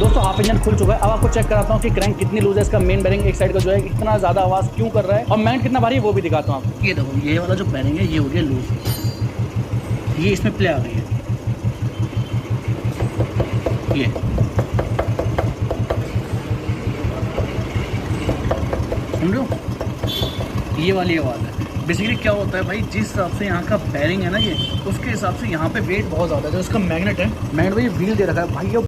दोस्तों half engine खुल चुका है। अब आपको चेक कराता हूँ कि क्रैंक कितनी लूज है, इसका मेन बेरिंग एक साइड का जो है इतना ज्यादा आवाज क्यों कर रहा है और मैग्नेट कितना भारी है वो भी दिखाता हूँ आपको। ये देखो, ये वाला जो बेरिंग है ये हो गया लूज, ये इसमें प्ले आ गई है, ये सुन रहे हो, ये वाली आवाज है। बेसिकली क्या होता है भाई, जिस हिसाब से यहाँ का बेरिंग है ना ये, उसके हिसाब से यहाँ पे वेट बहुत ज़्यादा है। जो इसका मैग्नेट है, मैग्नेट भाई व्हील दे रखा है भाई, ये